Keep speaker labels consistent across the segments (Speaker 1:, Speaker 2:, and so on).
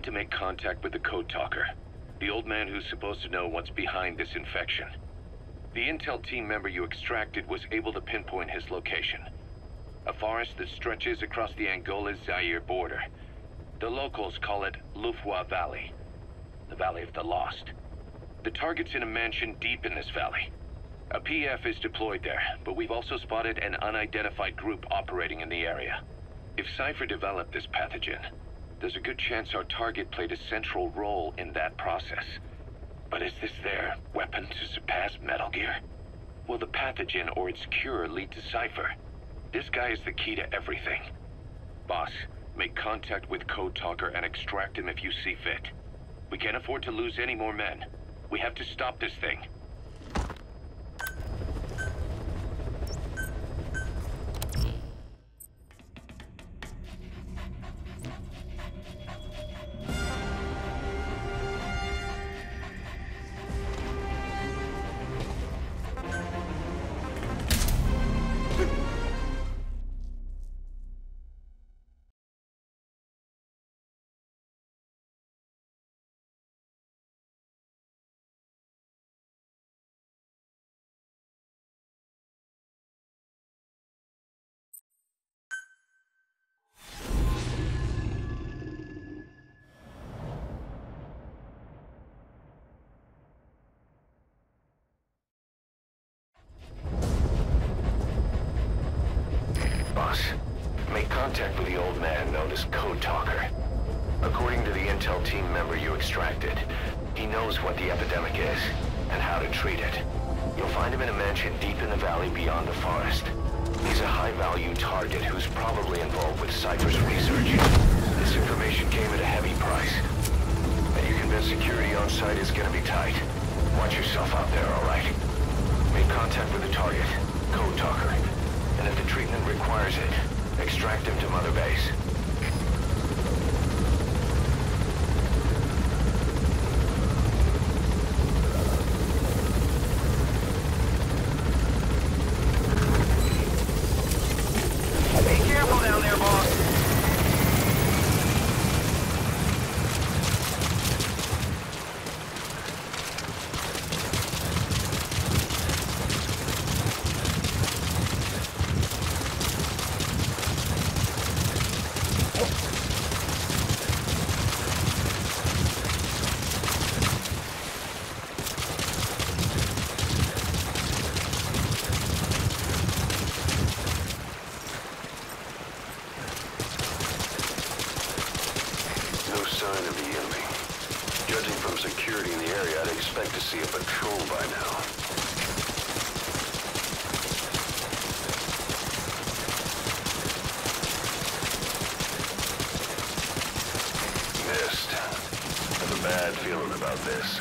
Speaker 1: to make contact with the Code Talker, the old man who's supposed to know what's behind this infection. The intel team member you extracted was able to pinpoint his location. A forest that stretches across the Angola-Zaire border. The locals call it Lufwa Valley, the Valley of the Lost. The target's in a mansion deep in this valley. A PF is deployed there, but we've also spotted an unidentified group operating in the area. If Cypher developed this pathogen, there's a good chance our target played a central role in that process. But is this their weapon to surpass Metal Gear? Will the pathogen or its cure lead to Cypher? This guy is the key to everything. Boss, make contact with Code Talker and extract him if you see fit. We can't afford to lose any more men. We have to stop this thing. Make contact with the old man known as Code Talker. According to the intel team member you extracted, he knows what the epidemic is and how to treat it. You'll find him in a mansion deep in the valley beyond the forest. He's a high-value target who's probably involved with Cypher's research. This information came at a heavy price. And you convinced security on site is gonna be tight. Watch yourself out there, all right? Make contact with the target, Code Talker. And if the treatment requires it, extract him to Mother Base. Be careful down there, boss. Security in the area, I'd expect to see a patrol by now. Missed. I have a bad feeling about this.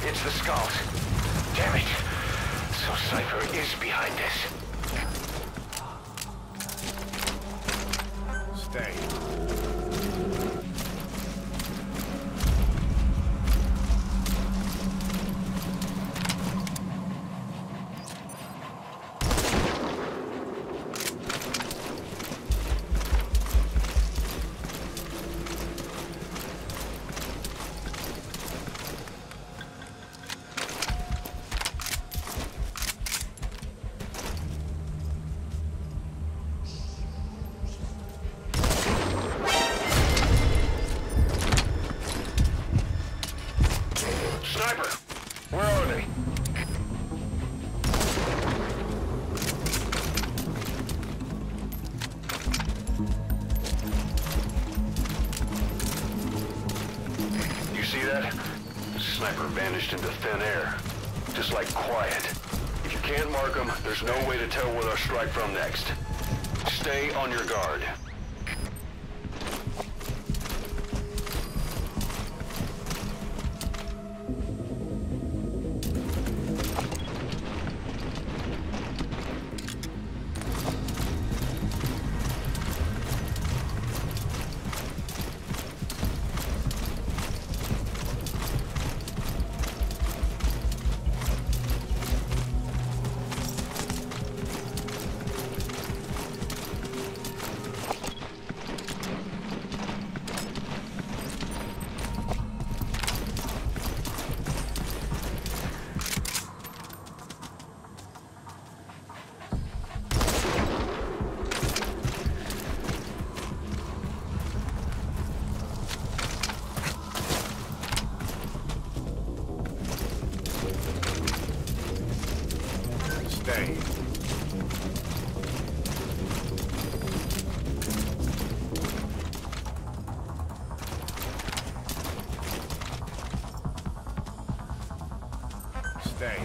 Speaker 1: It's the skulls. Damn it. So Cypher is behind this. Stay.
Speaker 2: survivor vanished into thin air. Just like quiet. If you can't mark them, there's no way to tell where they'll strike from next. Stay on your guard.
Speaker 3: Stay. Stay.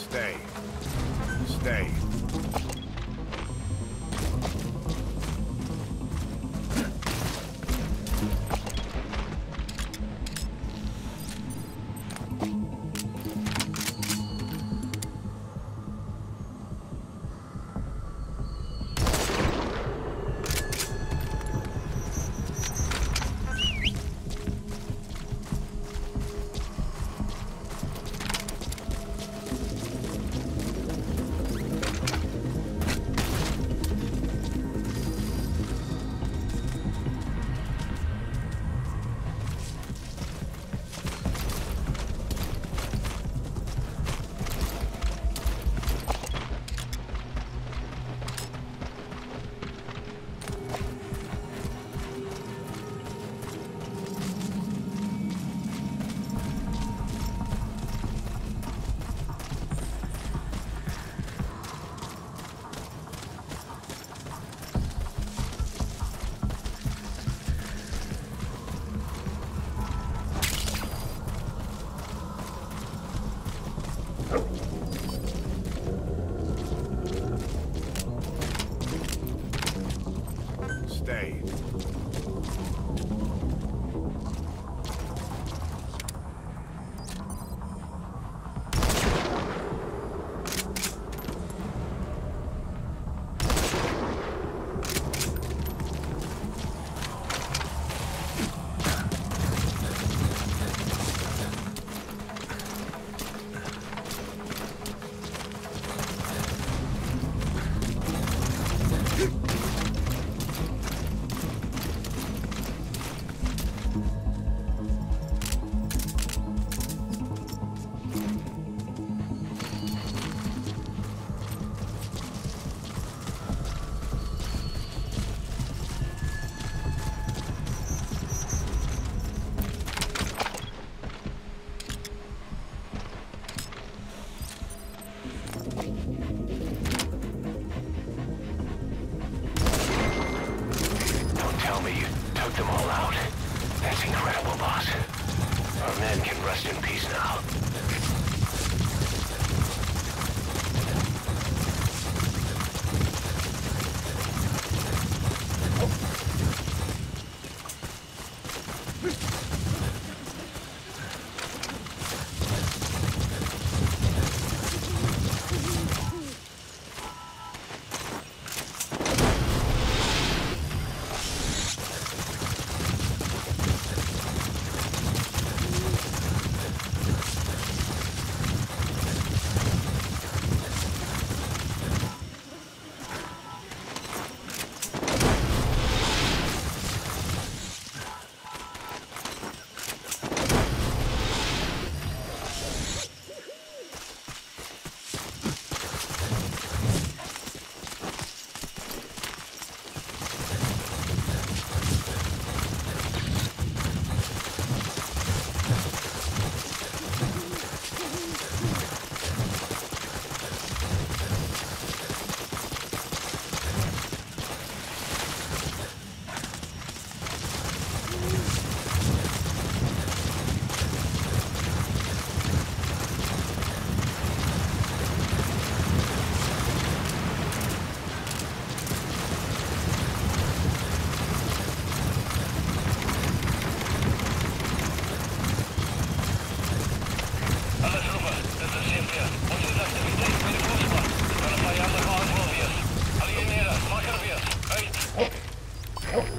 Speaker 3: Stay. Stay. Stay. Stay. Stay.
Speaker 2: them all out. That's incredible, boss. Our men can rest in peace now.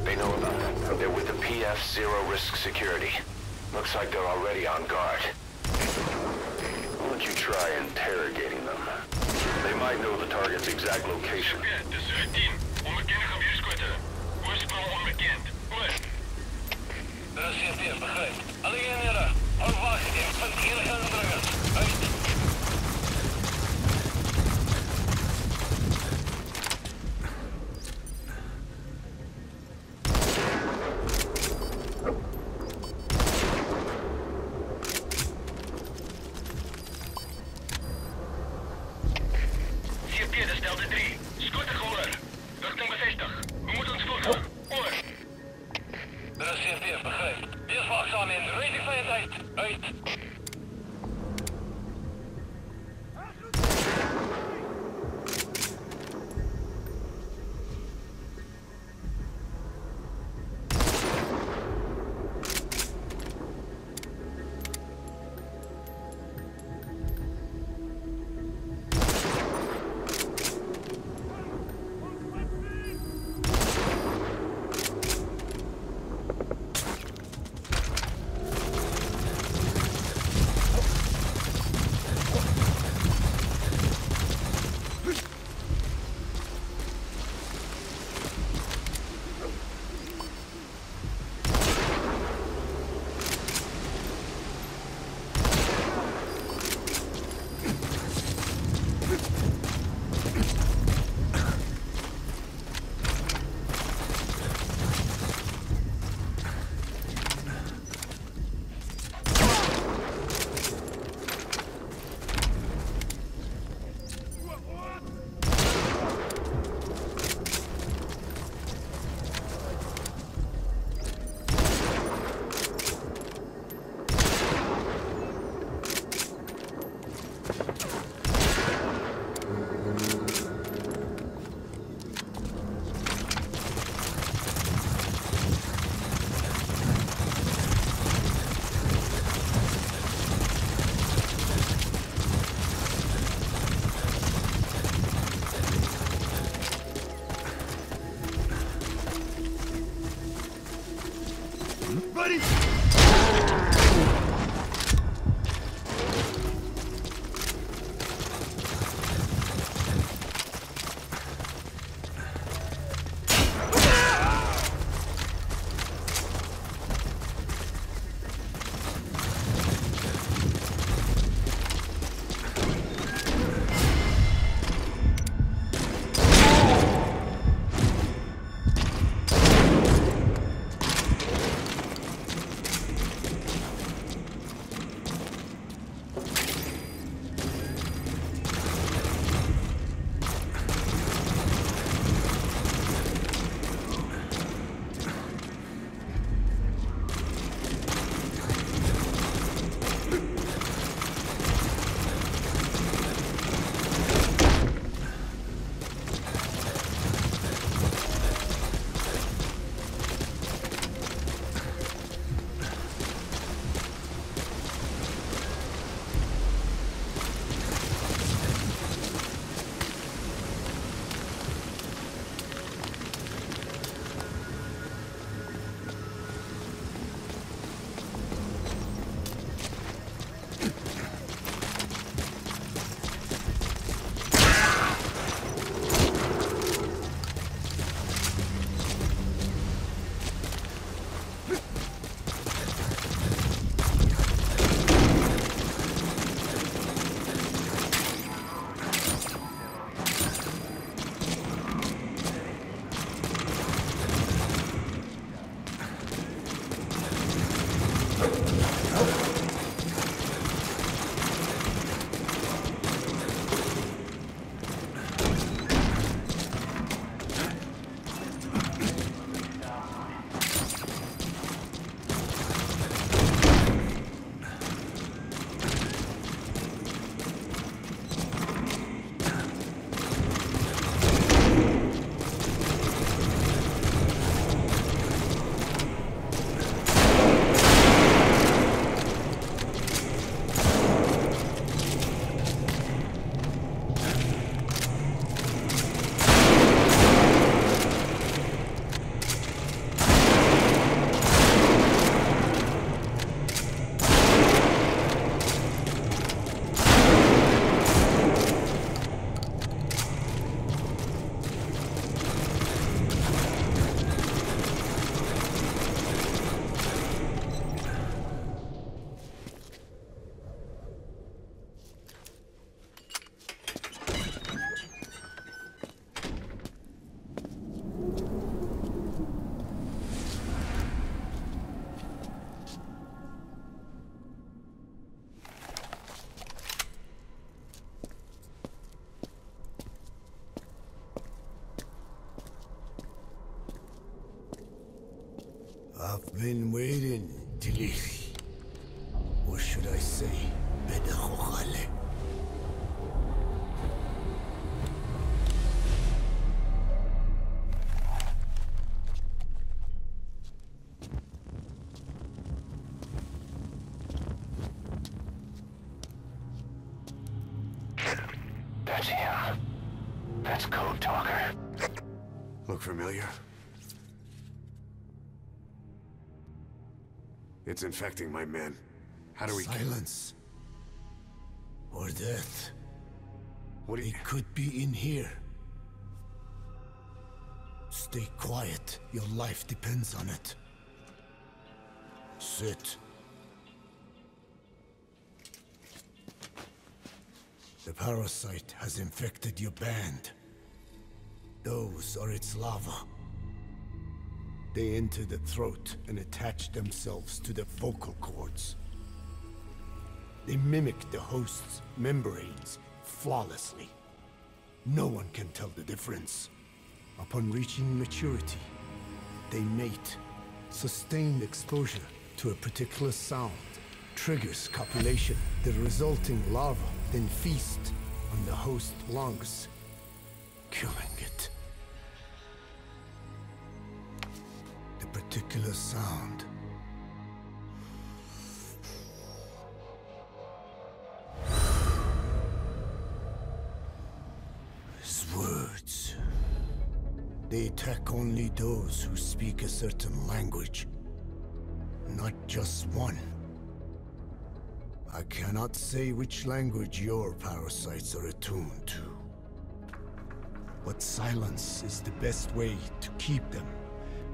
Speaker 2: They know about it. They're with the PF Zero Risk Security. Looks like they're already on guard. Why don't you try interrogating them? They might know the target's exact location.
Speaker 4: Dit is uw team. Onbekende gebiedsschotten. Oorsprong onbekend. Oor. Er is CP, begrijp. Alle eenheden. Hou wacht. Ik vind geen indringers. Uit.
Speaker 3: I've been waiting, Tilich. Or should I say, Bedachochale.
Speaker 2: That's him. That's Code Talker.
Speaker 3: Look familiar? It's infecting my men. How do we
Speaker 5: Silence. Or death.
Speaker 3: What do you...
Speaker 5: It could be in here. Stay quiet. Your life depends on it. Sit. The parasite has infected your band. Those are its larvae. They enter the throat and attach themselves to the vocal cords. They mimic the host's membranes flawlessly. No one can tell the difference. Upon reaching maturity, they mate. Sustained exposure to a particular sound triggers copulation. The resulting larva then feast on the host lungs, killing it. The particular sound is words. They attack only those who speak a certain language, not just one. I cannot say which language your parasites are attuned to. But silence is the best way to keep them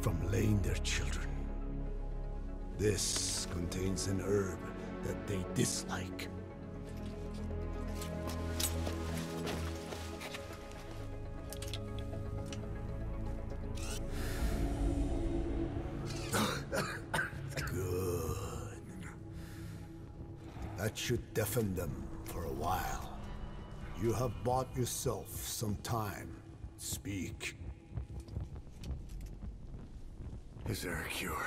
Speaker 5: from laying their children. This contains an herb that they dislike. That should deafen them for a while. You have bought yourself some time. Speak.
Speaker 3: Is there a cure?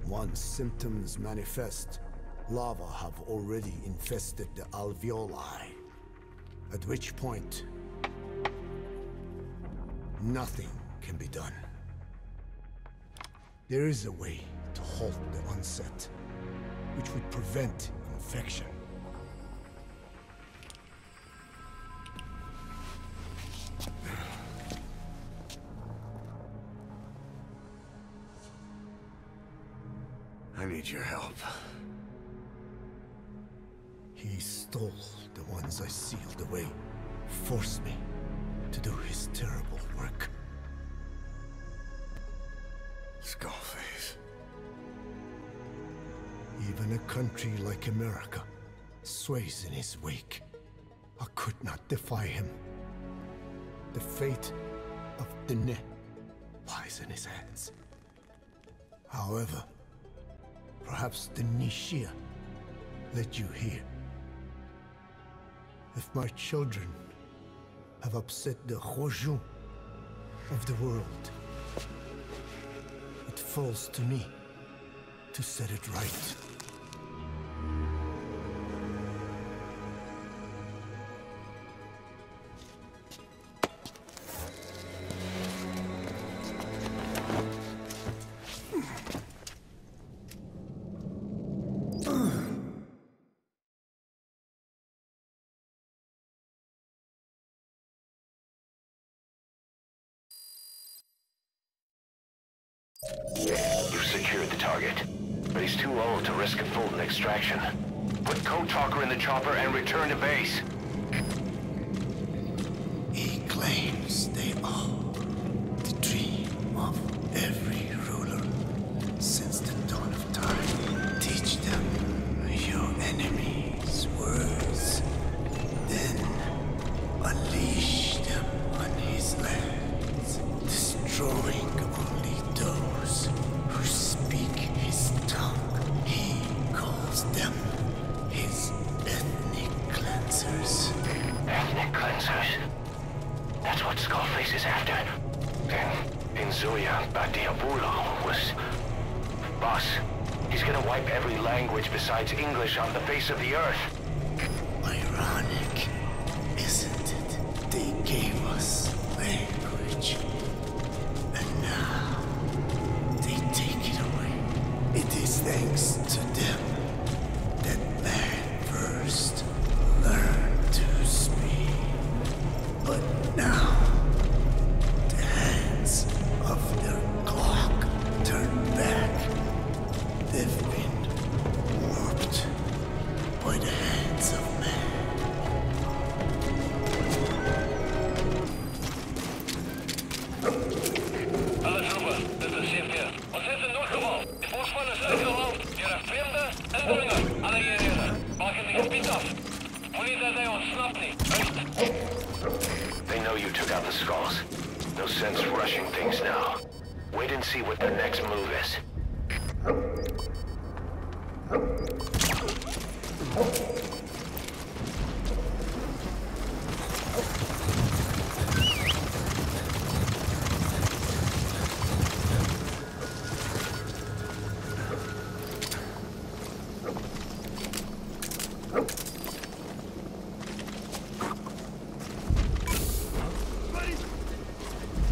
Speaker 5: Once symptoms manifest, larvae have already infested the alveoli. At which point, nothing can be done. There is a way to halt the onset, which would prevent infection.
Speaker 3: I need your help.
Speaker 5: He stole the ones I sealed away, forced me to do his terrible work.
Speaker 3: Skullface.
Speaker 5: Even a country like America sways in his wake. I could not defy him. The fate of Dene lies in his hands. However, perhaps the Nishia led you here. If my children have upset the Khojun of the world, it falls to me to set it right.
Speaker 2: You've secured the target, but he's too old to risk a full extraction. Put Code Talker in the chopper and return to base.
Speaker 5: He claims they are the dream of every ruler since the dawn of time. Teach them your enemies' words, then unleash them on his lands, destroying only those who speak his tongue. He calls them his ethnic cleansers.
Speaker 2: Ethnic cleansers? That's what Skullface is after. Then, in Zuya Batiabula was... Boss, he's gonna wipe every language besides English off the face of the earth.
Speaker 3: Ironic, isn't it? They gave us language. And now, they take it away. It is thanks to them that man first learned to speak. But now, the hands of their clock turn back. They've been warped by the hands of man.
Speaker 4: Alle troepen, dit is CFT. Ons heeft een noodgeval. De voorspan is uitgeland. Jullie vreemde indringer. Alle eenheden. Maken die gebied af. Moenie dat hij ontsnapt niet.
Speaker 2: They know you took out the skulls. No sense rushing things now. Wait and see what their next move is.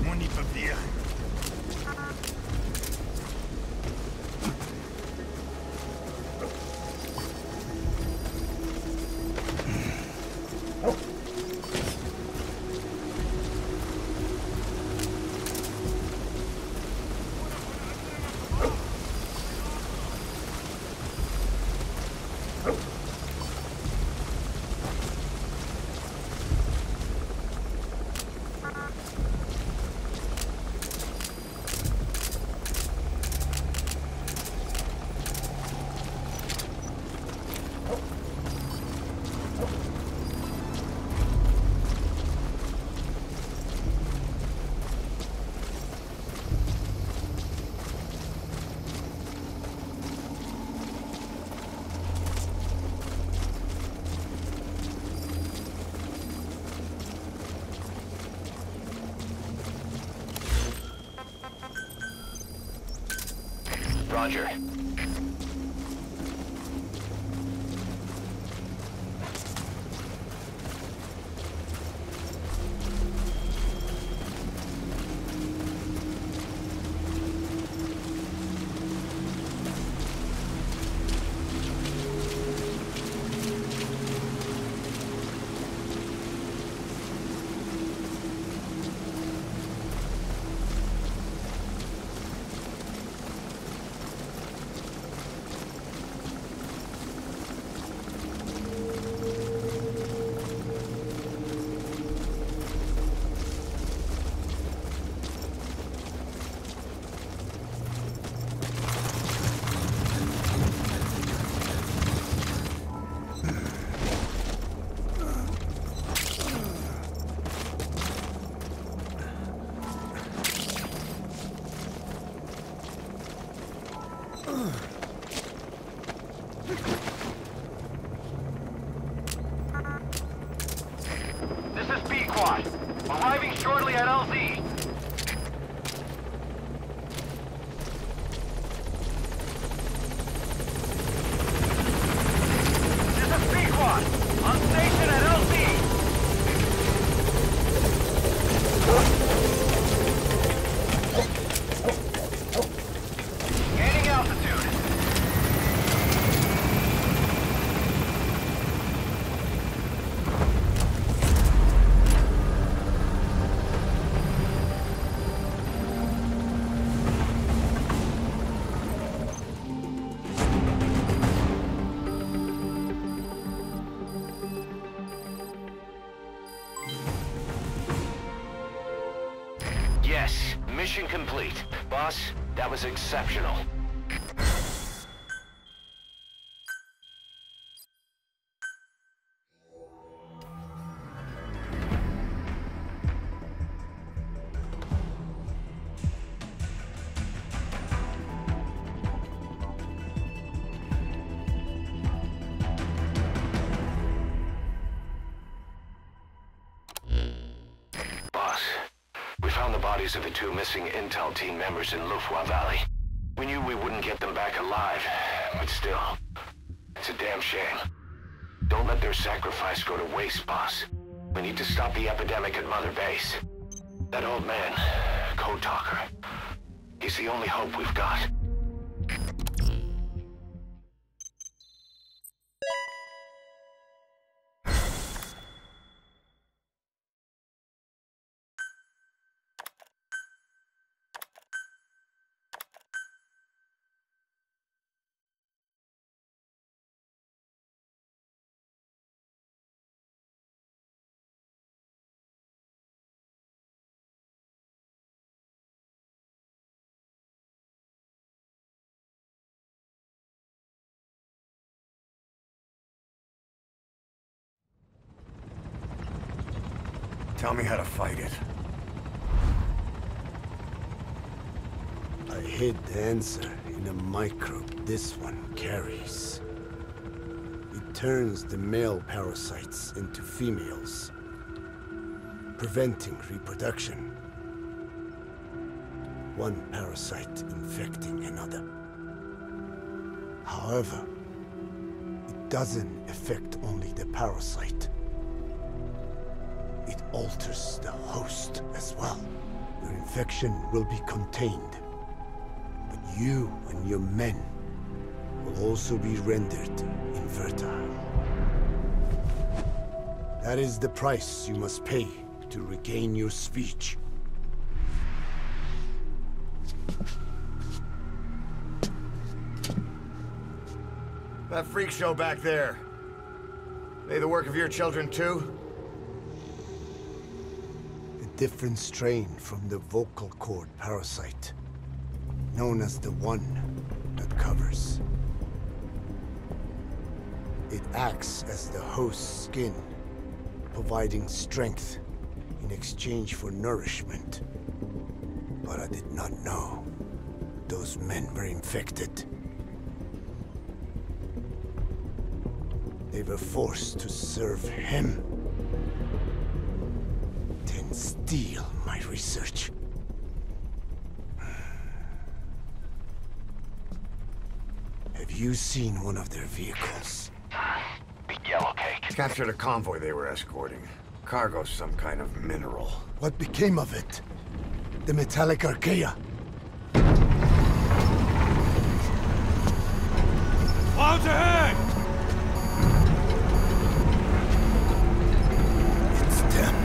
Speaker 3: Money papier.
Speaker 2: Roger.
Speaker 4: This is B-Quad. Arriving shortly at LZ. This is B-Quad. On station at LZ. Gaining altitude.
Speaker 2: Yes, mission complete. Boss, that was exceptional. found the bodies of the two missing Intel team members in Lufwa Valley. We knew we wouldn't get them back alive, but still, it's a damn shame. Don't let their sacrifice go to waste, boss. We need to stop the epidemic at Mother Base. That old man, Code Talker, he's the only hope we've got.
Speaker 3: Tell me how to fight it. I hid the answer in a microbe this one carries. It turns the male parasites into females, preventing reproduction. One parasite infecting another. However, it doesn't affect only the parasite. It alters the host as well. Your infection will be contained, but you and your men will also be rendered infertile. That is the price you must pay to regain your speech.
Speaker 6: That freak show back there, they the work of your children too?
Speaker 3: Different strain from the vocal cord parasite, known as the one that covers. It acts as the host's skin, providing strength in exchange for nourishment. But I did not know those men were infected. They were forced to serve him. Steal my research. Have you seen one of their vehicles?
Speaker 2: The Yellow Cake.
Speaker 6: Captured a convoy they were escorting. Cargo's some kind of mineral.
Speaker 3: What became of it? The metallic Archaea?
Speaker 4: Clouds ahead!
Speaker 3: It's them.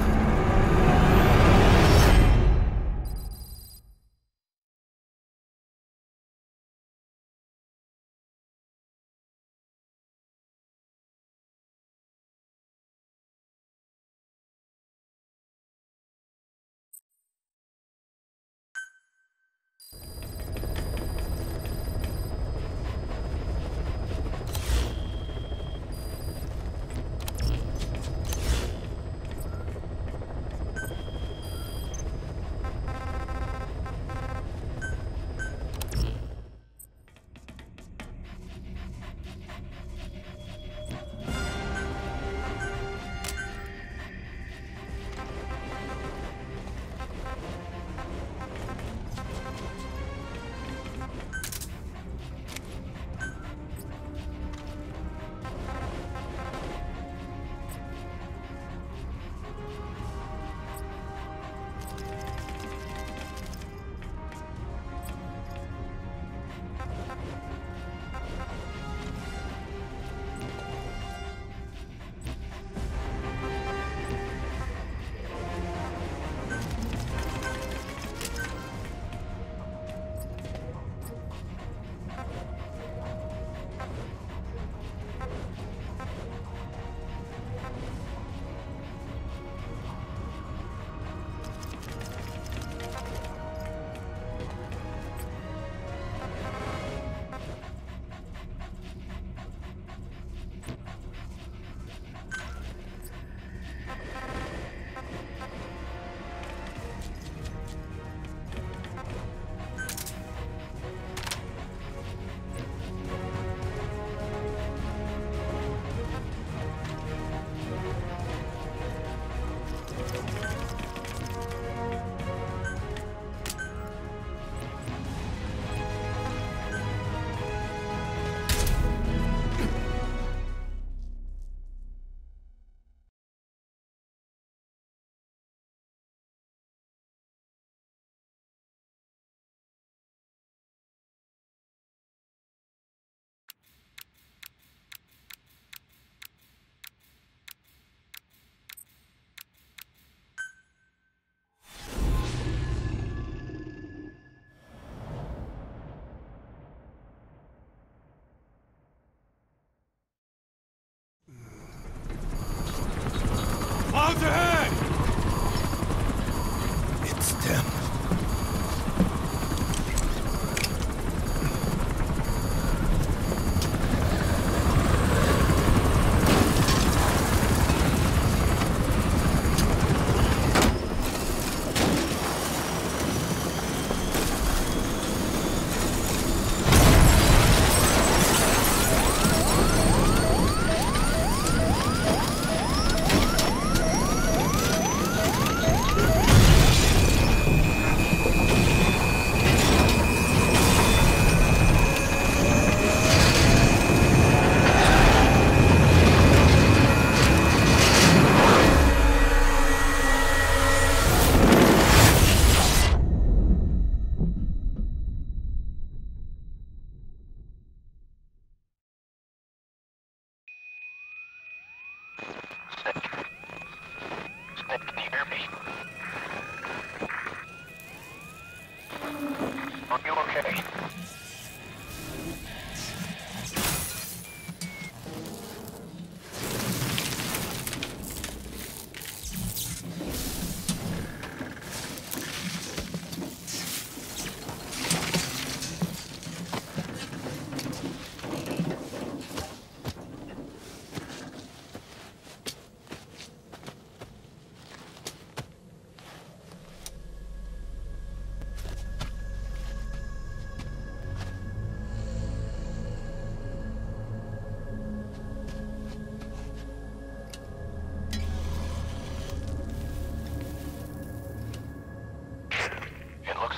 Speaker 2: okay.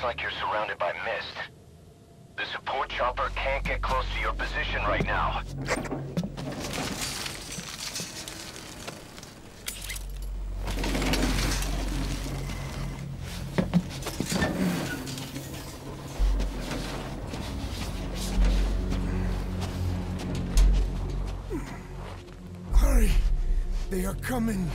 Speaker 2: Like you're surrounded by mist. The support chopper can't get close to your position right now.
Speaker 5: Hurry! They are coming!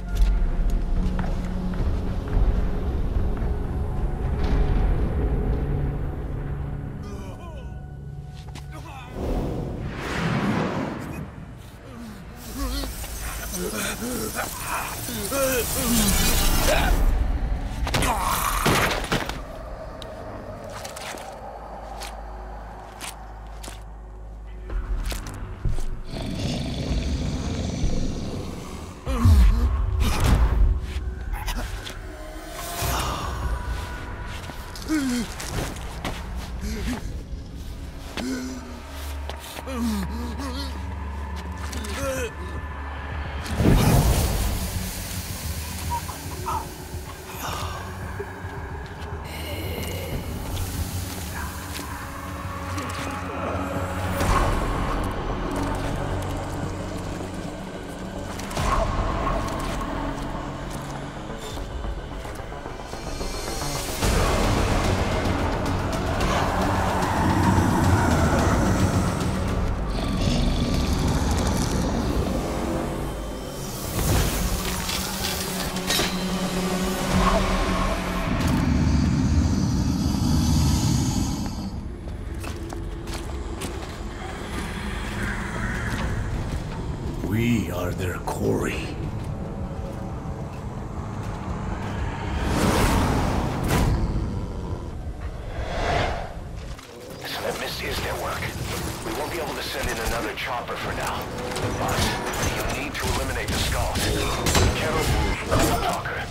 Speaker 5: We are their quarry.
Speaker 2: So that mist is their work. We won't be able to send in another chopper for now. But you need to eliminate the skulls. We cannot move Cold Talker.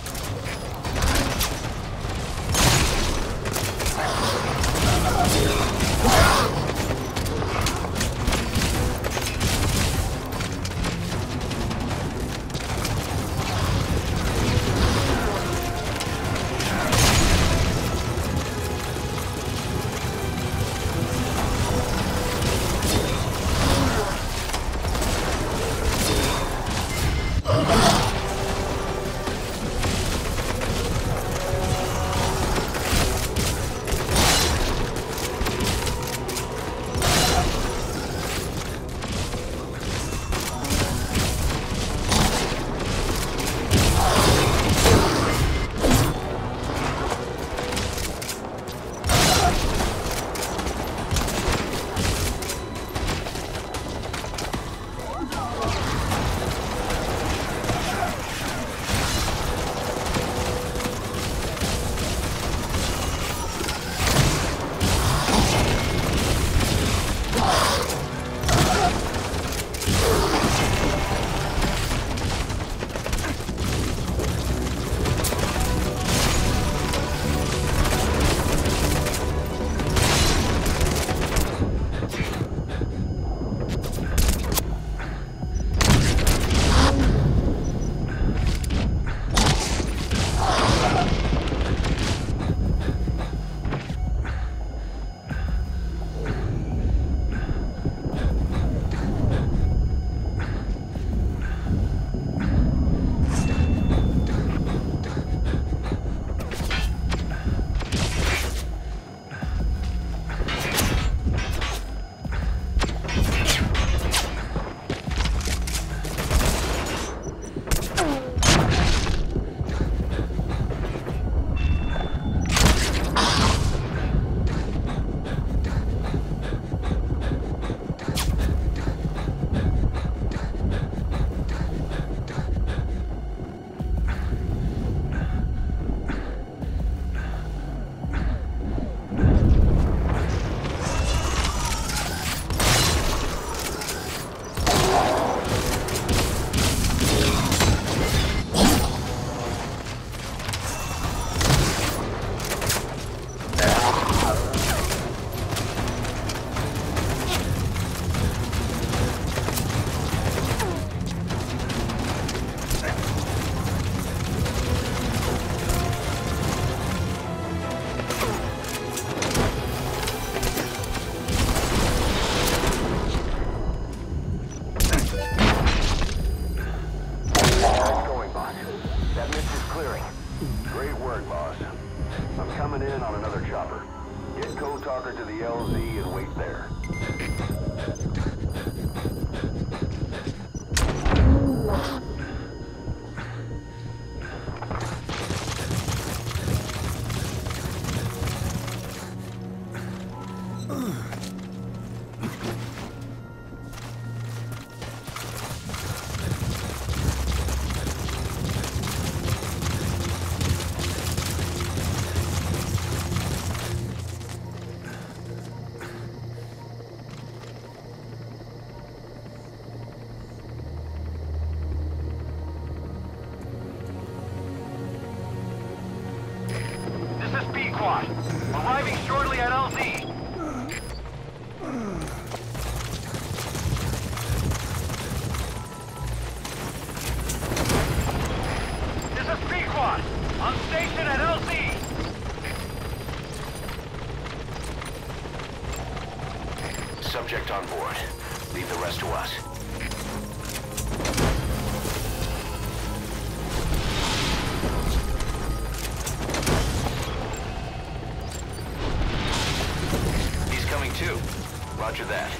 Speaker 2: in on another chopper. Get Code Talker to the LZ and wait there.
Speaker 4: This is Pequod. Arriving shortly at LZ. This is Pequod. On station at LZ.
Speaker 2: Subject on board. Leave the rest to us. He's coming too. Roger that.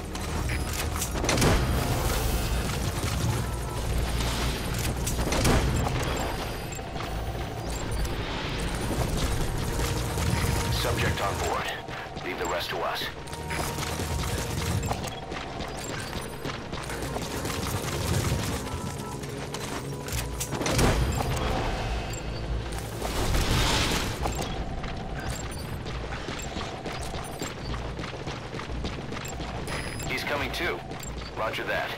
Speaker 2: Subject on board. Leave the rest to us. He's coming too. Roger that.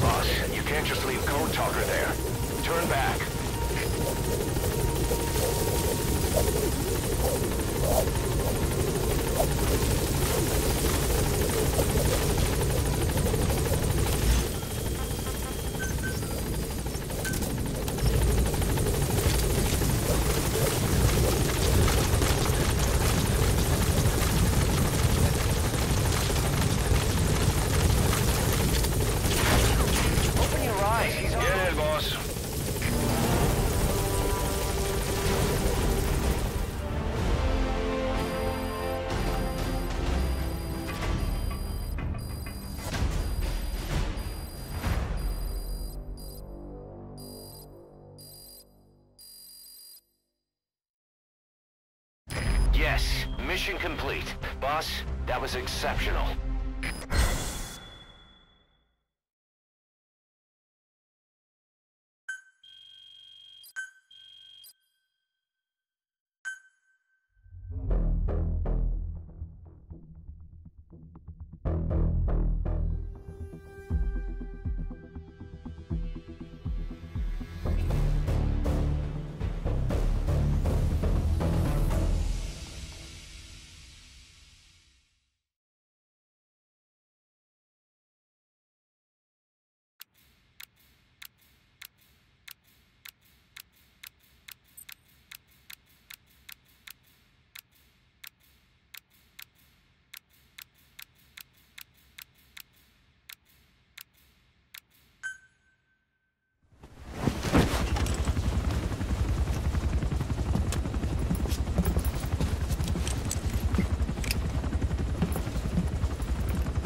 Speaker 2: Boss, you can't just leave Code Talker there. Turn back.
Speaker 4: Open your eyes. He's on.
Speaker 2: Get in, boss. Yes, mission complete. Boss, that was exceptional.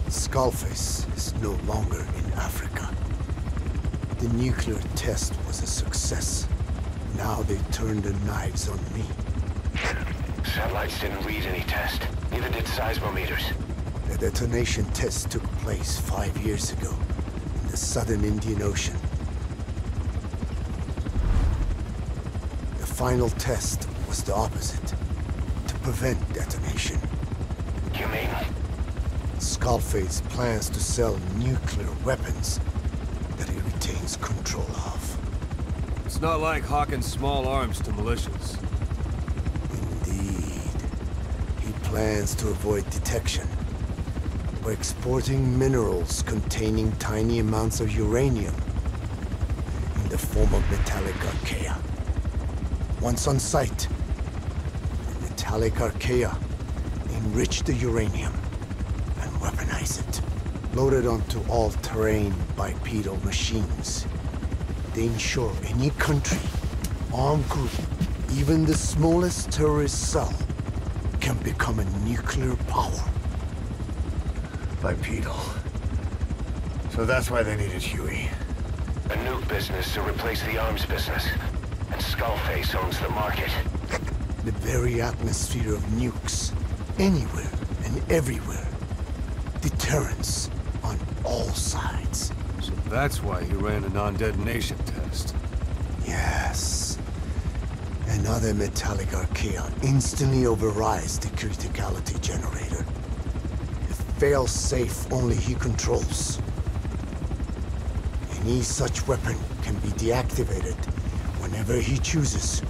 Speaker 3: Skullface is no longer in Africa. The nuclear test was a success. Now they turned their knives on me.
Speaker 2: Satellites didn't read any test. Neither did seismometers.
Speaker 3: The detonation test took place 5 years ago in the southern Indian Ocean. The final test was the opposite, to prevent detonation.
Speaker 2: You mean?
Speaker 3: Skullface plans to sell nuclear weapons that he retains control of.
Speaker 7: It's not like hawking small arms to militias.
Speaker 3: Indeed. He plans to avoid detection by exporting minerals containing tiny amounts of uranium in the form of metallic archaea. Once on site, the metallic archaea enrich the uranium and weaponize it. Loaded onto all-terrain bipedal machines, they ensure any country, armed group, even the smallest terrorist cell, can become a nuclear power.
Speaker 6: Bipedal. So that's why they needed Huey.
Speaker 2: A nuke business to replace the arms business. And Skullface owns the market.
Speaker 3: The very atmosphere of nukes, anywhere and everywhere. Deterrence on all sides.
Speaker 7: So that's why he ran a non-detonation test.
Speaker 3: Yes. Another metallic archaea instantly overrides the criticality generator. A fail-safe only he controls. Any such weapon can be deactivated whenever he chooses,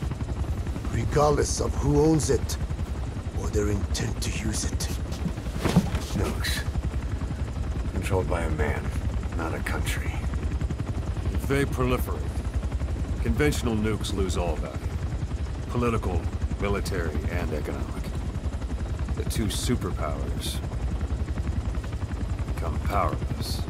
Speaker 3: regardless of who owns it or their intent to use it.
Speaker 6: Nukes. Controlled by a man, not a country.
Speaker 7: If they proliferate, conventional nukes lose all value. Political, military, and economic. The two superpowers become powerless.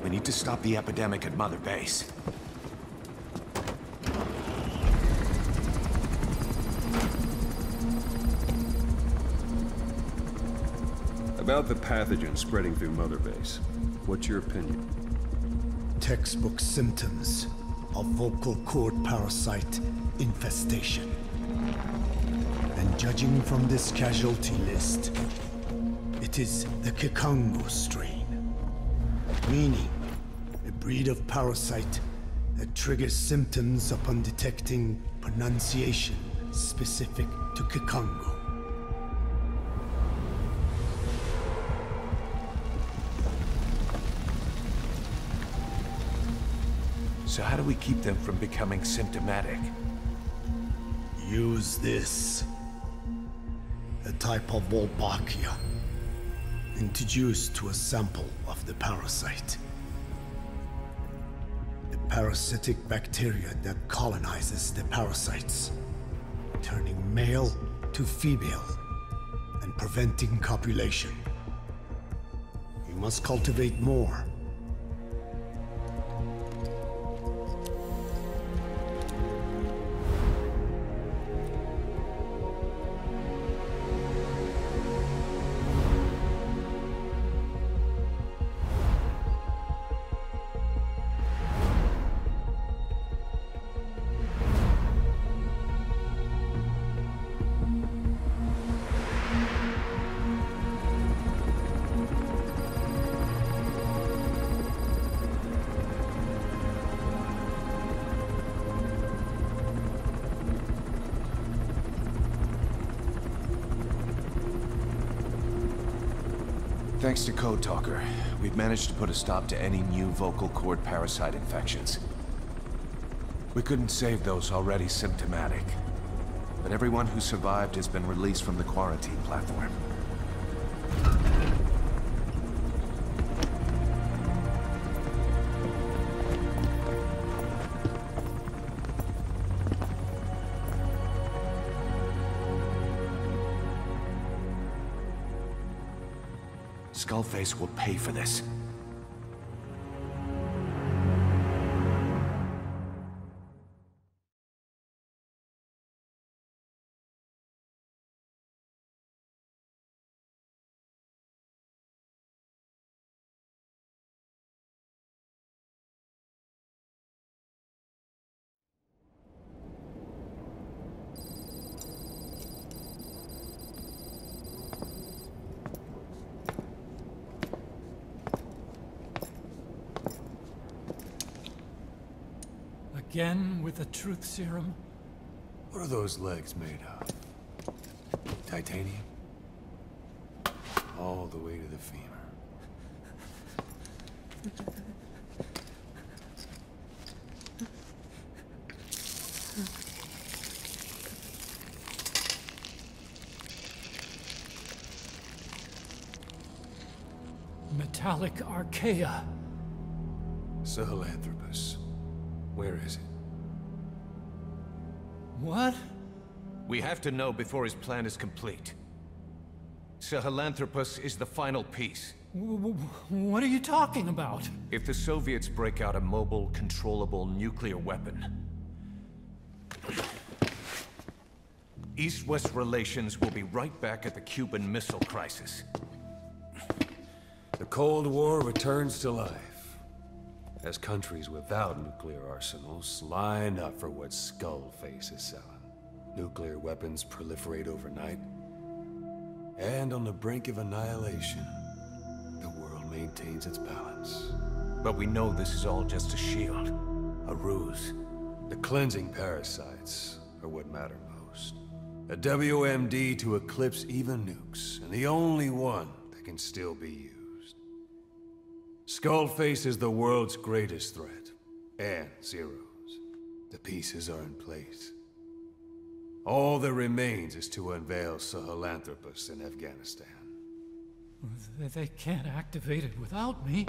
Speaker 8: We need to stop the epidemic at Mother Base.
Speaker 9: About the pathogen spreading through Mother Base, what's your opinion?
Speaker 5: Textbook symptoms of vocal cord parasite infestation. And judging from this casualty list, it is the Kikango strain. Meaning, a breed of parasite that triggers symptoms upon detecting pronunciation specific to Kikango.
Speaker 8: So how do we keep them from becoming symptomatic?
Speaker 5: Use this. A type of Wolbachia, introduced to a sample of the parasite. The parasitic bacteria that colonizes the parasites, turning male to female and preventing copulation. We must cultivate more.
Speaker 8: Thanks to Code Talker, we've managed to put a stop to any new vocal cord parasite infections. We couldn't save those already symptomatic, but everyone who survived has been released from the quarantine platform. Skullface will pay for this.
Speaker 10: Again with the truth serum?
Speaker 7: What are those legs made of? Titanium? All the way to the femur.
Speaker 10: Metallic archaea.
Speaker 7: Sahelanthropus. Where is it?
Speaker 10: What?
Speaker 11: We have to know before his plan is complete. Sahelanthropus is the final piece.
Speaker 10: What are you talking about?
Speaker 11: If the Soviets break out a mobile, controllable nuclear weapon, East-West relations will be right back at the Cuban Missile Crisis.
Speaker 7: The Cold War returns to life, as countries without nuclear arsenals line up for what Skullface is selling. Nuclear weapons proliferate overnight, and on the brink of annihilation, the world maintains its balance.
Speaker 11: But we know this is all just a shield, a ruse.
Speaker 7: The cleansing parasites are what matter most. A WMD to eclipse even nukes, and the only one that can still be used. Skullface is the world's greatest threat, and Zero's. The pieces are in place. All that remains is to unveil Sahelanthropus in Afghanistan.
Speaker 10: They can't activate it without me.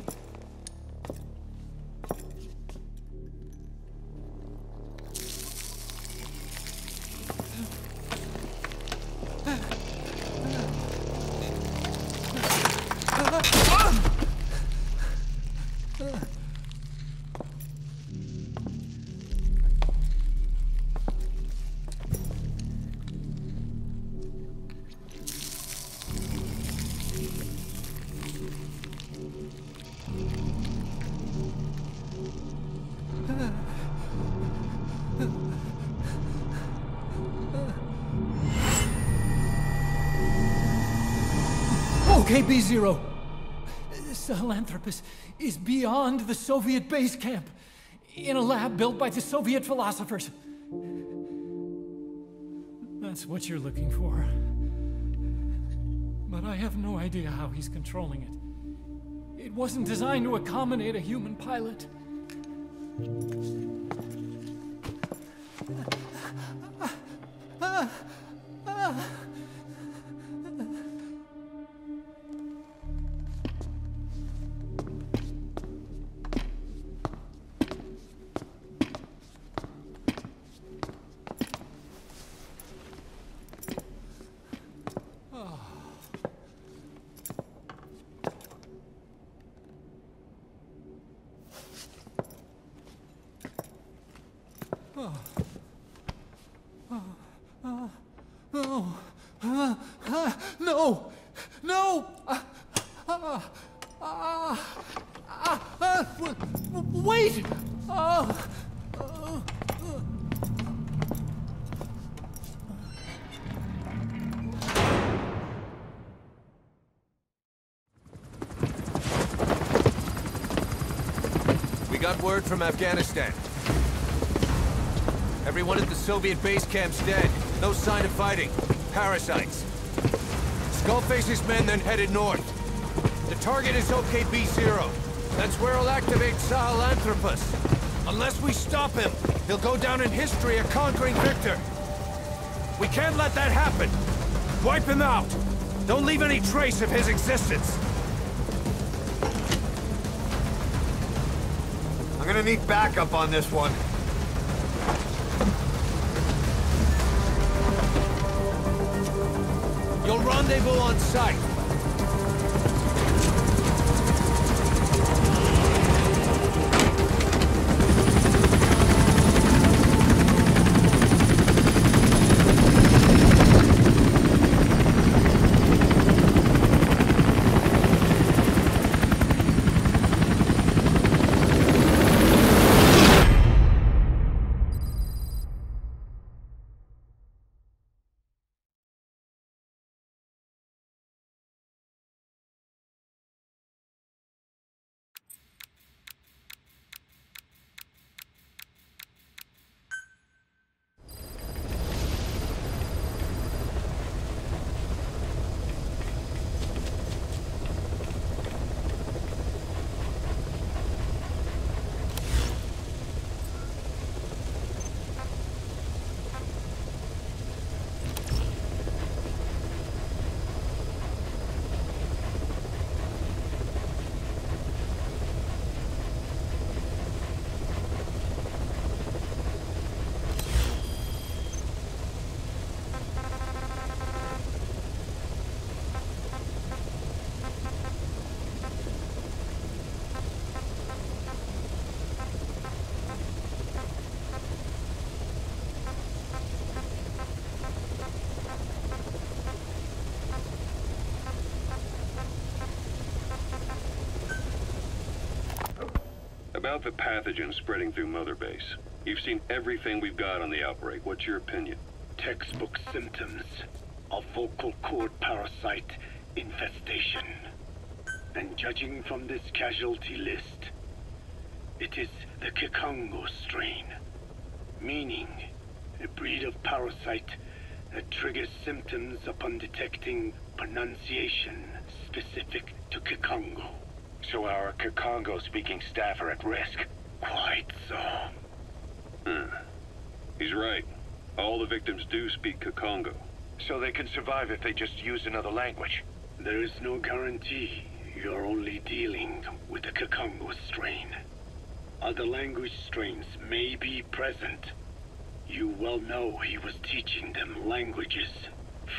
Speaker 10: Okay, B-Zero. Sahelanthropus is beyond the Soviet base camp, in a lab built by the Soviet philosophers. That's what you're looking for. But I have no idea how he's controlling it. It wasn't designed to accommodate a human pilot. No! No! Wait!
Speaker 11: We got word from Afghanistan. Everyone at the Soviet base camp's dead. No sign of fighting. Parasites. Skullface's men then headed north. The target is OKB-0. That's where he'll activate Sahelanthropus. Unless we stop him, he'll go down in history a conquering victor. We can't let that happen. Wipe him out. Don't leave any trace of his existence.
Speaker 6: I'm gonna need backup on this one.
Speaker 11: You'll rendezvous on site.
Speaker 9: About the pathogen spreading through Mother Base. You've seen everything we've got on the outbreak. What's your opinion?
Speaker 5: Textbook symptoms of vocal cord parasite infestation. And judging from this casualty list, it is the Kikongo strain, meaning a breed of parasite that triggers symptoms upon detecting pronunciation specific to Kikongo.
Speaker 1: So our Kikongo-speaking staff are at risk?
Speaker 5: Quite so.
Speaker 9: He's right. All the victims do speak Kikongo.
Speaker 1: So they can survive if they just use another language?
Speaker 5: There is no guarantee. You're only dealing with the Kikongo strain. Other language strains may be present. You well know he was teaching them languages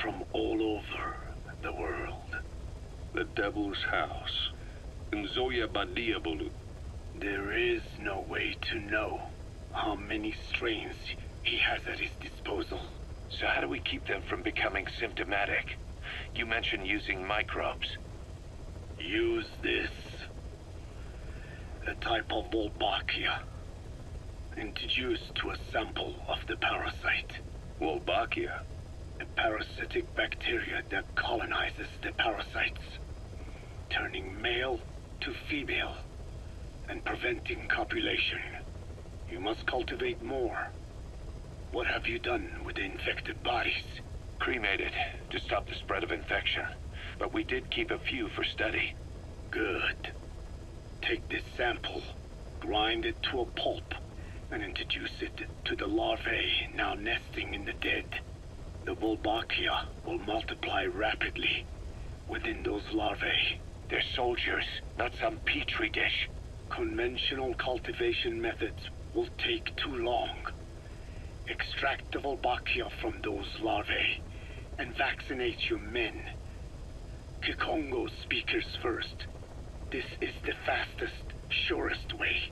Speaker 5: from all over the world.
Speaker 9: The Devil's House. Nzoya Badia Bulu.
Speaker 5: There is no way to know how many strains he has at his disposal.
Speaker 1: So how do we keep them from becoming symptomatic? You mentioned using microbes.
Speaker 5: Use this. A type of Wolbachia. Introduced to a sample of the parasite.
Speaker 9: Wolbachia?
Speaker 5: A parasitic bacteria that colonizes the parasites, turning male to female and preventing copulation. You must cultivate more. What have you done with the infected bodies?
Speaker 1: Cremated to stop the spread of infection, but we did keep a few for study.
Speaker 5: Good. Take this sample, grind it to a pulp, and introduce it to the larvae now nesting in the dead. The Wolbachia will multiply rapidly within those larvae.
Speaker 1: They're soldiers, not some petri dish.
Speaker 5: Conventional cultivation methods will take too long. Extract the Wolbachia from those larvae and vaccinate your men. Kikongo speakers first. This is the fastest, surest way.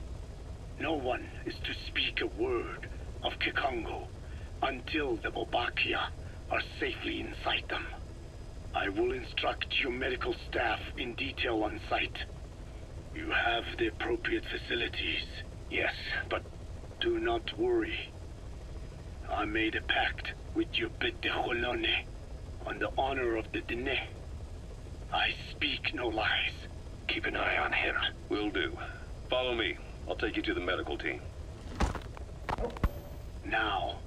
Speaker 5: No one is to speak a word of Kikongo until the Wolbachia are safely inside them. I will instruct your medical staff in detail on site. You have the appropriate facilities.
Speaker 1: Yes, but
Speaker 5: do not worry. I made a pact with your Bete Holone on the honor of the Dene. I speak no lies.
Speaker 1: Keep an eye on him.
Speaker 9: Will do. Follow me. I'll take you to the medical team.
Speaker 5: Now,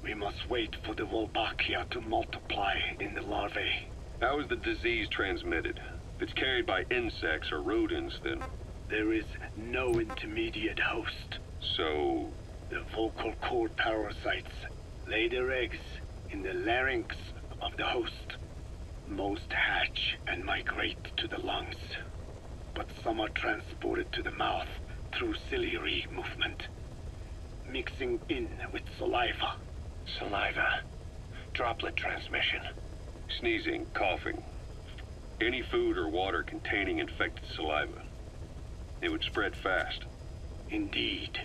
Speaker 5: we must wait for the Wolbachia to multiply in the larvae.
Speaker 9: How is the disease transmitted? If it's carried by insects or rodents, then...
Speaker 5: There is no intermediate host.
Speaker 9: So...
Speaker 5: The vocal cord parasites lay their eggs in the larynx of the host. Most hatch and migrate to the lungs, but some are transported to the mouth through ciliary movement, mixing in with saliva.
Speaker 1: Saliva. Droplet transmission.
Speaker 9: Sneezing, coughing. Any food or water containing infected saliva. It would spread fast.
Speaker 5: Indeed.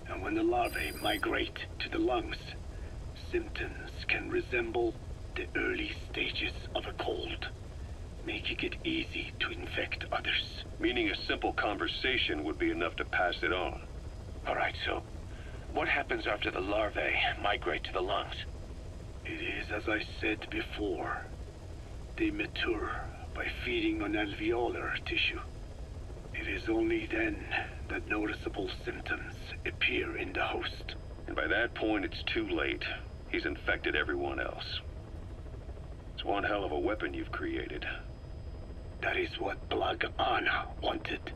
Speaker 5: And when the larvae migrate to the lungs, symptoms can resemble the early stages of a cold, making it easy to infect others.
Speaker 9: Meaning a simple conversation would be enough to pass it on.
Speaker 1: All right, so what happens after the larvae migrate to the lungs?
Speaker 5: It is as I said before. They mature by feeding on alveolar tissue. It is only then that noticeable symptoms appear in the host.
Speaker 9: And by that point, it's too late. He's infected everyone else. It's one hell of a weapon you've created.
Speaker 5: That is what Blag Ana wanted.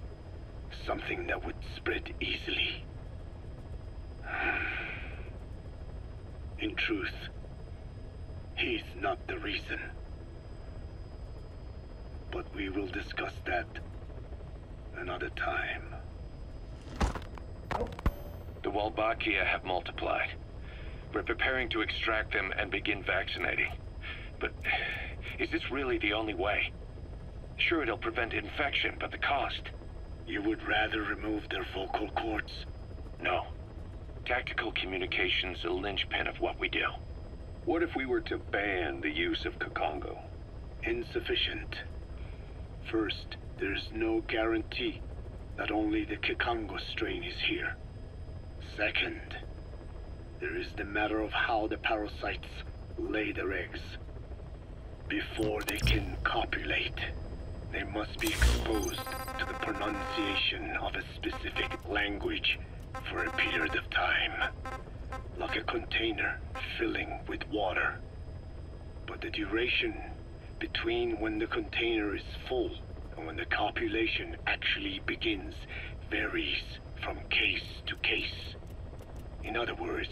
Speaker 5: Something that would spread easily. In truth, he's not the reason. But we will discuss that another time.
Speaker 1: The Wolbachia have multiplied. We're preparing to extract them and begin vaccinating. But is this really the only way? Sure, it'll prevent infection, but the cost...
Speaker 5: You would rather remove their vocal cords?
Speaker 1: No. Tactical communication's a linchpin of what we do.
Speaker 9: What if we were to ban the use of Kakongo?
Speaker 5: Insufficient. First, there's no guarantee that only the Kakongo strain is here. Second, there is the matter of how the parasites lay their eggs. Before they can copulate, they must be exposed to the pronunciation of a specific language for a period of time, like a container filling with water. But the duration between when the container is full and when the copulation actually begins varies from case to case. In other words,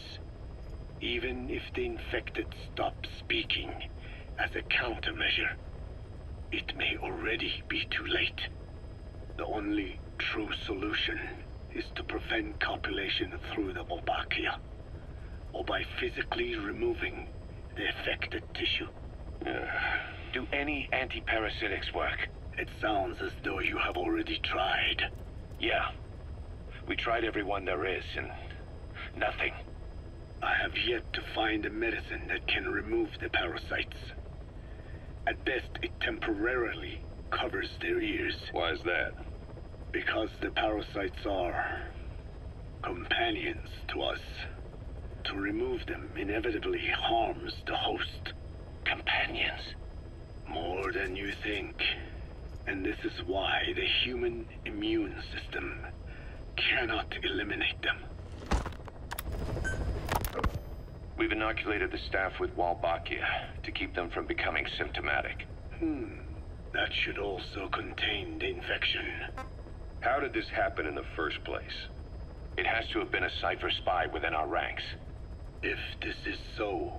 Speaker 5: even if the infected stop speaking as a countermeasure, it may already be too late. The only true solution is to prevent copulation through the Wolbachia, or by physically removing the affected tissue.
Speaker 1: Do any anti-parasitics work?
Speaker 5: It sounds as though you have already tried.
Speaker 1: Yeah. We tried every one there is, and nothing.
Speaker 5: I have yet to find a medicine that can remove the parasites. At best, it temporarily covers their ears.
Speaker 9: Why is that?
Speaker 5: Because the parasites are companions to us. To remove them inevitably harms the host.
Speaker 1: Companions?
Speaker 5: More than you think. And this is why the human immune system cannot eliminate them.
Speaker 1: We've inoculated the staff with Wolbachia to keep them from becoming symptomatic.
Speaker 5: That should also contain the infection.
Speaker 9: How did this happen in the first place?
Speaker 1: It has to have been a Cypher spy within our ranks.
Speaker 5: If this is so,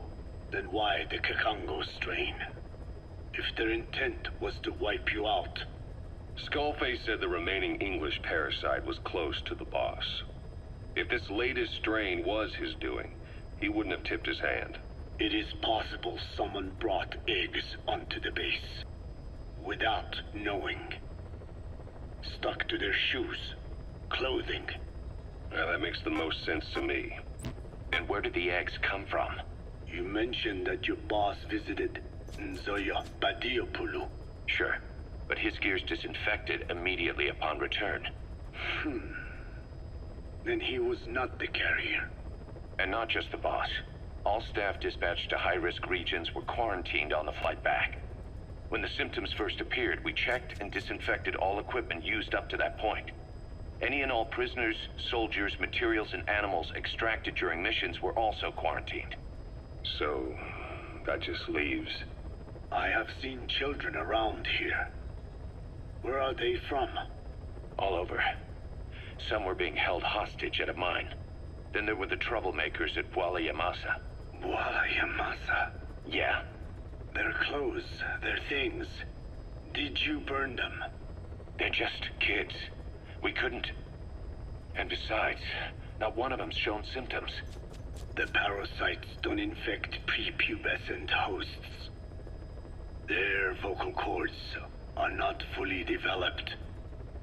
Speaker 5: then why the Kakongo strain? If their intent was to wipe you out.
Speaker 9: Skullface said the remaining English parasite was close to the boss. If this latest strain was his doing, he wouldn't have tipped his hand.
Speaker 5: It is possible someone brought eggs onto the base without knowing. Stuck to their shoes, clothing.
Speaker 9: Well, that makes the most sense to me.
Speaker 1: And where did the eggs come from?
Speaker 5: You mentioned that your boss visited Nzoya Badiopulu.
Speaker 1: Sure, but his gear's disinfected immediately upon return.
Speaker 5: Then he was not the carrier.
Speaker 1: And not just the boss. All staff dispatched to high-risk regions were quarantined on the flight back. When the symptoms first appeared, we checked and disinfected all equipment used up to that point. Any and all prisoners, soldiers, materials, and animals extracted during missions were also quarantined.
Speaker 9: So, that just leaves...
Speaker 5: I have seen children around here. Where are they from?
Speaker 1: All over. Some were being held hostage at a mine. Then there were the troublemakers at Bwala Yamasa.
Speaker 5: Bwala Yamasa?
Speaker 1: Yeah.
Speaker 5: Their clothes, their things. Did you burn them?
Speaker 1: They're just kids. We couldn't. And besides, not one of them's shown symptoms.
Speaker 5: The parasites don't infect prepubescent hosts. Their vocal cords are not fully developed.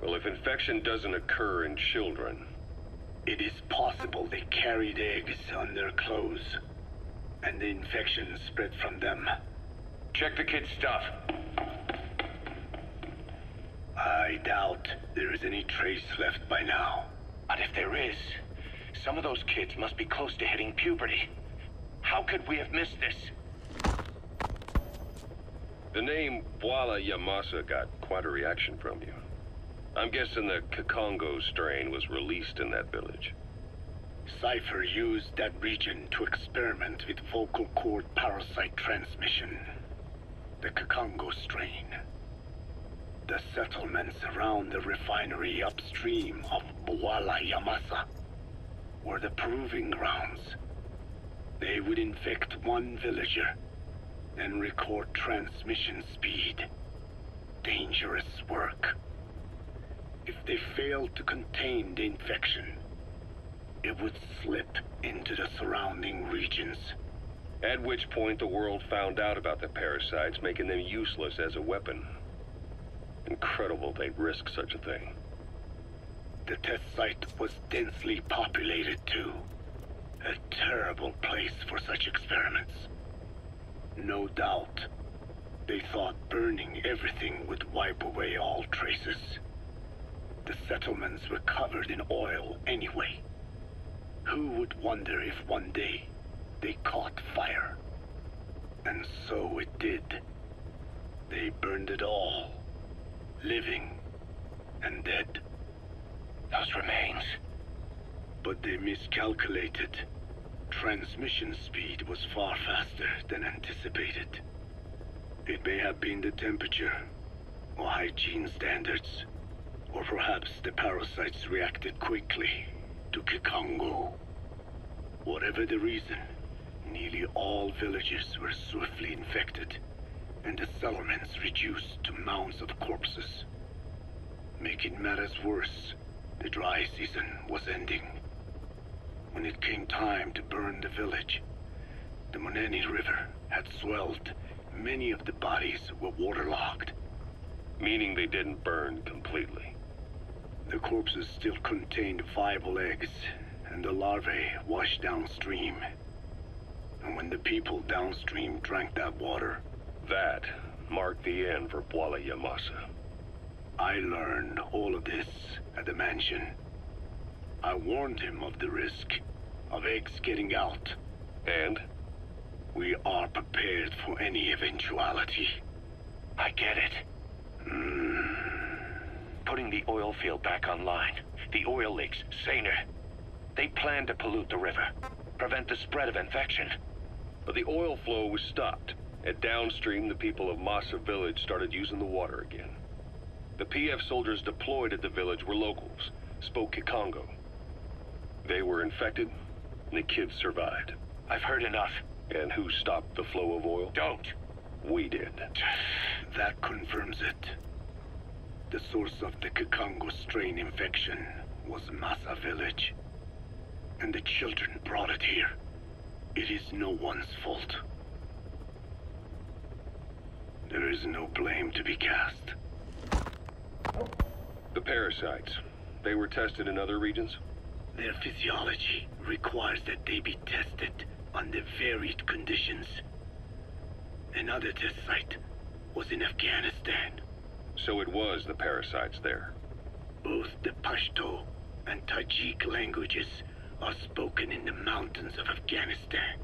Speaker 9: Well, if infection doesn't occur in children...
Speaker 5: It is possible they carried eggs on their clothes, and the infection spread from them.
Speaker 1: Check the kid's stuff.
Speaker 5: I doubt there is any trace left by now.
Speaker 1: But if there is, some of those kids must be close to hitting puberty. How could we have missed this?
Speaker 9: The name Bwala Yamasa got quite a reaction from you. I'm guessing the Kikongo strain was released in that village.
Speaker 5: Cypher used that region to experiment with vocal cord parasite transmission. The Kikongo strain. The settlements around the refinery upstream of Bwala Yamasa were the proving grounds. They would infect one villager, then record transmission speed. Dangerous work. If they failed to contain the infection, it would slip into the surrounding regions.
Speaker 9: At which point the world found out about the parasites, making them useless as a weapon. Incredible they'd risk such a thing.
Speaker 5: The test site was densely populated too. A terrible place for such experiments. No doubt, they thought burning everything would wipe away all traces. The settlements were covered in oil anyway. Who would wonder if one day they caught fire? And so it did. They burned it all. Living and dead.
Speaker 1: Those remains.
Speaker 5: But they miscalculated. Transmission speed was far faster than anticipated. It may have been the temperature, or hygiene standards, or perhaps the parasites reacted quickly to Kikongo. Whatever the reason, nearly all villages were swiftly infected, and the settlements reduced to mounds of corpses. Making matters worse, the dry season was ending. When it came time to burn the village, the Moneni River had swelled. Many of the bodies were waterlogged.
Speaker 9: Meaning they didn't burn completely.
Speaker 5: The corpses still contained viable eggs, and the larvae washed downstream. And when the people downstream drank that water...
Speaker 9: That marked the end for Bwala Yamasa.
Speaker 5: I learned all of this at the mansion. I warned him of the risk of eggs getting out.
Speaker 9: And?
Speaker 5: We are prepared for any eventuality.
Speaker 1: I get it. Putting the oil field back online. The oil leaks, saner. They planned to pollute the river, prevent the spread of infection.
Speaker 9: But the oil flow was stopped, and downstream the people of Masa village started using the water again. The PF soldiers deployed at the village were locals, spoke Kikongo. They were infected, and the kids survived.
Speaker 1: I've heard enough.
Speaker 9: And who stopped the flow of oil?
Speaker 1: Don't!
Speaker 9: We did.
Speaker 5: That confirms it. The source of the Kikongo strain infection was Masa village. And the children brought it here. It is no one's fault. There is no blame to be cast.
Speaker 9: The parasites, they were tested in other regions?
Speaker 5: Their physiology requires that they be tested under varied conditions. Another test site was in Afghanistan.
Speaker 9: So it was the parasites there.
Speaker 5: Both the Pashto and Tajik languages are spoken in the mountains of Afghanistan,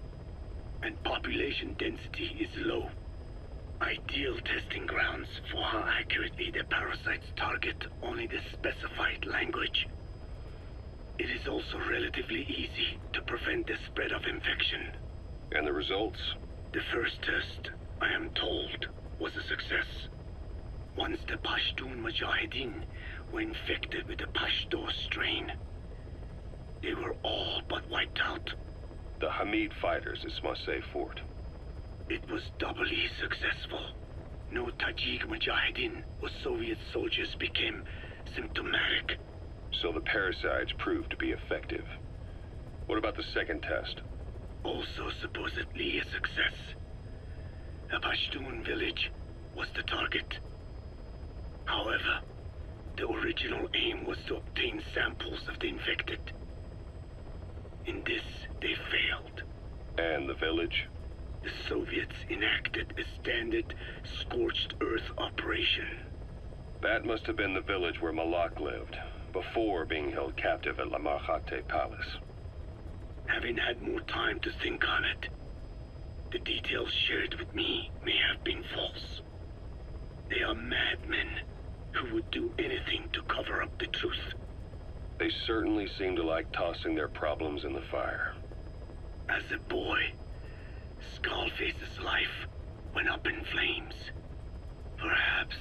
Speaker 5: and population density is low. Ideal testing grounds for how accurately the parasites target only the specified language. It is also relatively easy to prevent the spread of infection.
Speaker 9: And the results?
Speaker 5: The first test, I am told, was a success.
Speaker 3: Once the Pashtun Mujahideen were infected with the Pashto strain, they were all but wiped out.
Speaker 9: The Hamid fighters at Smasei Fort.
Speaker 3: It was doubly successful. No Tajik Mujahideen or Soviet soldiers became symptomatic.
Speaker 9: So the parasites proved to be effective. What about the second test?
Speaker 3: Also supposedly a success. A Pashtun village was the target. However, the original aim was to obtain samples of the infected. In this, they failed.
Speaker 9: And the village?
Speaker 3: The Soviets enacted a standard scorched earth operation.
Speaker 9: That must have been the village where Malak lived, before being held captive at La Marjate Palace.
Speaker 3: Having had more time to think on it, the details shared with me may have been false. They are madmen who would do anything to cover up the truth.
Speaker 9: They certainly seem to like tossing their problems in the fire.
Speaker 3: As a boy, Skullface's life went up in flames. Perhaps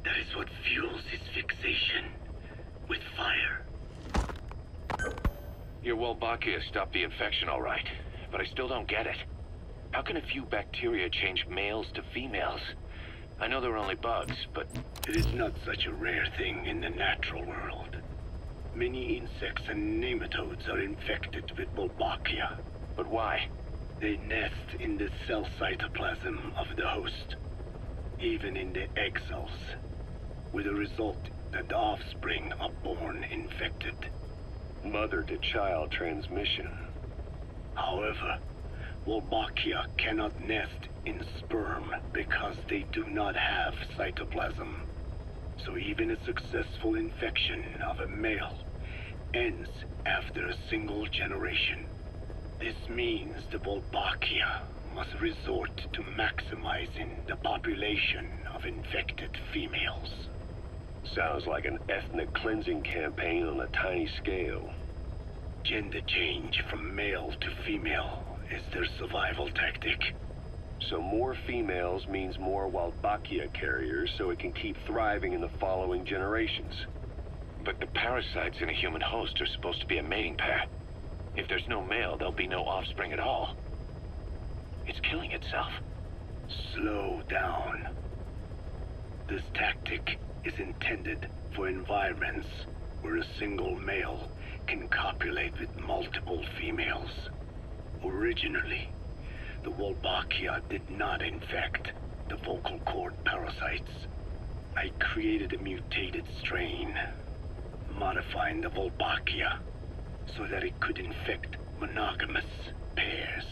Speaker 3: that is what fuels his fixation with fire.
Speaker 1: Your Wolbachia stopped the infection all right, but I still don't get it. How can a few bacteria change males to females? I know they're only bugs, but...
Speaker 3: It is not such a rare thing in the natural world. Many insects and nematodes are infected with Wolbachia.
Speaker 1: But why?
Speaker 3: They nest in the cell cytoplasm of the host, even in the egg cells, with the result that the offspring are born infected.
Speaker 9: Mother-to-child transmission.
Speaker 3: However, Wolbachia cannot nest in sperm because they do not have cytoplasm. So even a successful infection of a male ends after a single generation. This means the Wolbachia must resort to maximizing the population of infected females.
Speaker 9: Sounds like an ethnic cleansing campaign on a tiny scale.
Speaker 3: Gender change from male to female is their survival tactic.
Speaker 9: So more females means more Wolbachia carriers, so it can keep thriving in the following generations.
Speaker 1: But the parasites in a human host are supposed to be a mating pair. If there's no male, there'll be no offspring at all. It's killing itself.
Speaker 3: Slow down. This tactic is intended for environments where a single male can copulate with multiple females. Originally, the Wolbachia did not infect the vocal cord parasites. I created a mutated strain, modifying the Wolbachia so that it could infect monogamous pairs.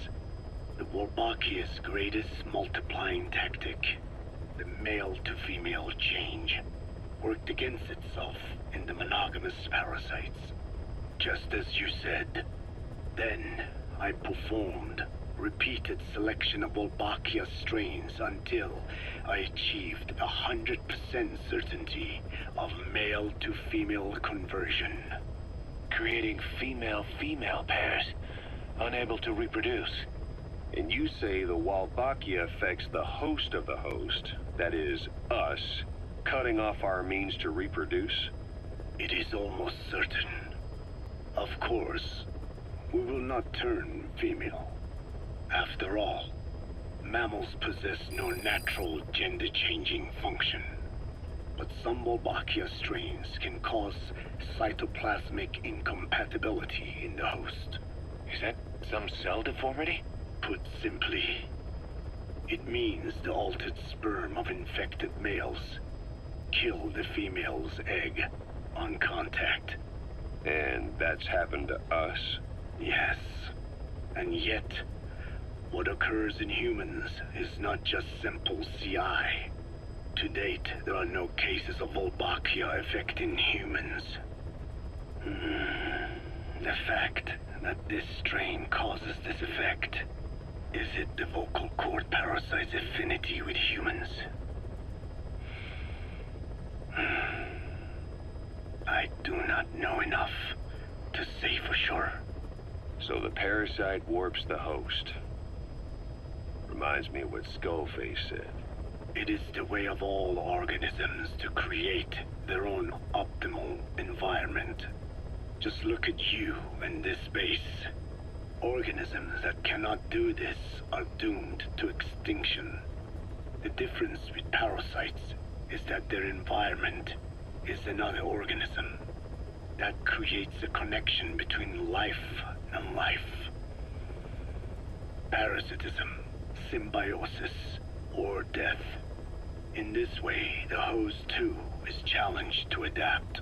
Speaker 3: The Wolbachia's greatest multiplying tactic, the male-to-female change, worked against itself in the monogamous parasites. Just as you said. Then, I performed repeated selection of Wolbachia strains until I achieved 100% certainty of male-to-female conversion.
Speaker 1: Creating female-female pairs, unable to reproduce.
Speaker 9: And you say the Wolbachia affects the host of the host, that is, us, cutting off our means to reproduce?
Speaker 3: It is almost certain. Of course, we will not turn female. After all, mammals possess no natural gender-changing function. But some Wolbachia strains can cause cytoplasmic incompatibility in the host.
Speaker 1: Is that some cell deformity?
Speaker 3: Put simply, it means the altered sperm of infected males kill the female's egg on contact.
Speaker 9: And that's happened to us?
Speaker 3: Yes. And yet, what occurs in humans is not just simple CI. To date, there are no cases of Wolbachia affecting humans. The fact that this strain causes this effect, is it the vocal cord parasite's affinity with humans? I do not know enough to say for sure.
Speaker 9: So the parasite warps the host. Reminds me of what Skullface said.
Speaker 12: It is the way of all organisms to create their own optimal environment. Just look at you and this base. Organisms that cannot do this are doomed to extinction. The difference with parasites is that their environment is another organism. That creates a connection between life and life. Parasitism, symbiosis, or death. In this way, the host too is challenged to adapt.